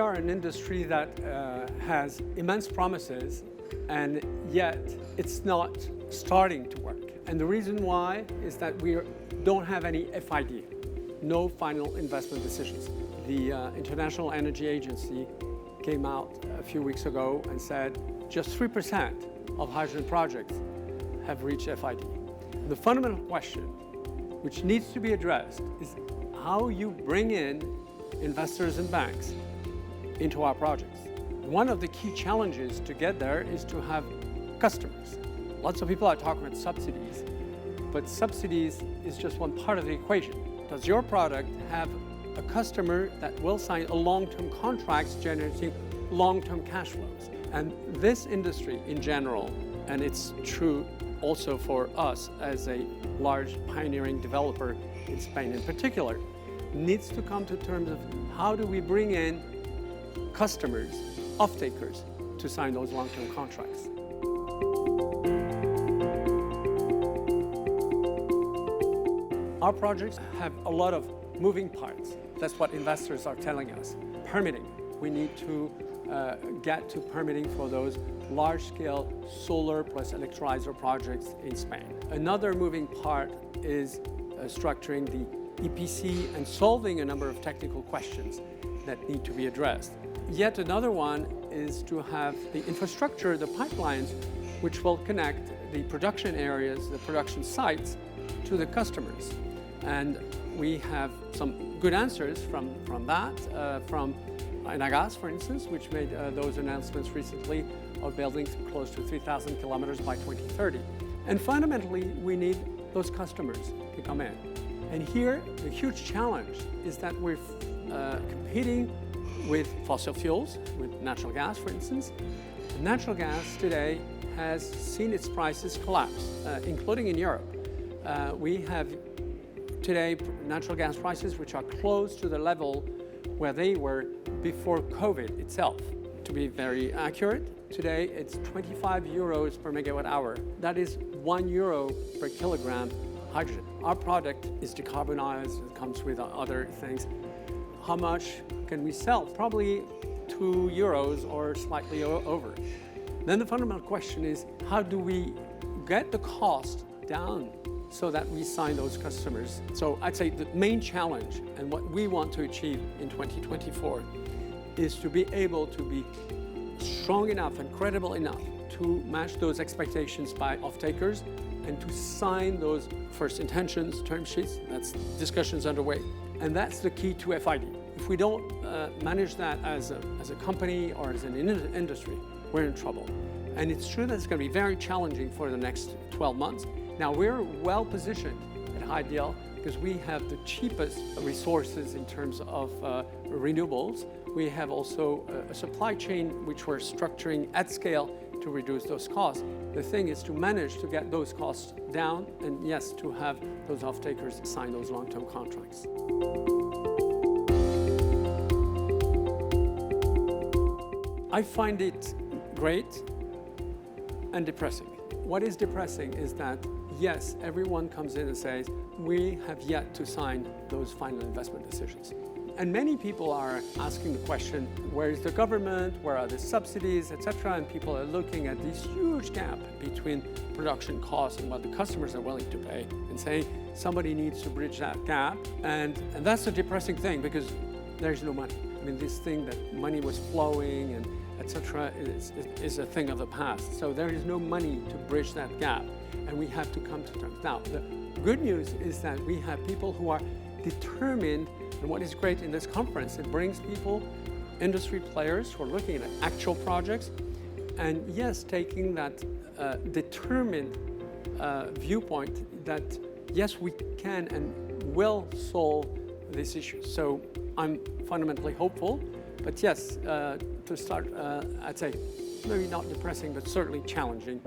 are an industry that has immense promises, and yet it's not starting to work. And the reason why is that we don't have any FID, no final investment decisions. The International Energy Agency came out a few weeks ago and said just 3% of hydrogen projects have reached FID. The fundamental question which needs to be addressed is how you bring in investors and banks into our projects. One of the key challenges to get there is to have customers. Lots of people are talking about subsidies, but subsidies is just one part of the equation. Does your product have a customer that will sign a long-term contracts generating long-term cash flows? And this industry in general, and it's true also for us as a large pioneering developer in Spain in particular, needs to come to terms of how do we bring in customers, off-takers, to sign those long-term contracts. Our projects have a lot of moving parts. That's what investors are telling us. Permitting. We need to get to permitting for those large-scale solar plus electrolyzer projects in Spain. Another moving part is structuring the EPC and solving a number of technical questions that need to be addressed. Yet another one is to have the infrastructure, the pipelines, which will connect the production areas, the production sites, to the customers. And we have some good answers from that, from Enagás, for instance, which made those announcements recently of building close to 3,000 kilometers by 2030. And fundamentally, we need those customers to come in. And here, the huge challenge is that we're competing with fossil fuels, with natural gas, for instance. Natural gas today has seen its prices collapse, including in Europe. We have today natural gas prices which are close to the level where they were before COVID itself. To be very accurate, today it's 25 euros per megawatt hour. That is €1 per kilogram hydrogen. Our product is decarbonized, it comes with other things. How much can we sell? Probably €2 or slightly over. Then the fundamental question is, how do we get the cost down so that we sign those customers? So I'd say the main challenge and what we want to achieve in 2024 is to be able to be strong enough and credible enough to match those expectations by off-takers and to sign those first intentions, term sheets. That's discussions underway. And that's the key to FID. If we don't manage that as a company or as an industry, we're in trouble. And it's true that it's going to be very challenging for the next 12 months. Now, we're well positioned at Hydeal because we have the cheapest resources in terms of renewables. We have also a supply chain which we're structuring at scale to reduce those costs. The thing is to manage to get those costs down and, yes, to have those off-takers sign those long-term contracts. I find it great and depressing. What is depressing is that, yes, everyone comes in and says, we have yet to sign those final investment decisions. And many people are asking the question, where is the government, where are the subsidies, etc. And people are looking at this huge gap between production costs and what the customers are willing to pay and saying somebody needs to bridge that gap. And that's a depressing thing because there's no money. I mean, this thing that money was flowing and etc. is a thing of the past. So there is no money to bridge that gap, and we have to come to terms. Now, the good news is that we have people who are determined, and what is great in this conference, it brings people, industry players who are looking at actual projects, and yes, taking that determined viewpoint that yes, we can and will solve this issue. So I'm fundamentally hopeful, but yes, to start, I'd say maybe not depressing, but certainly challenging.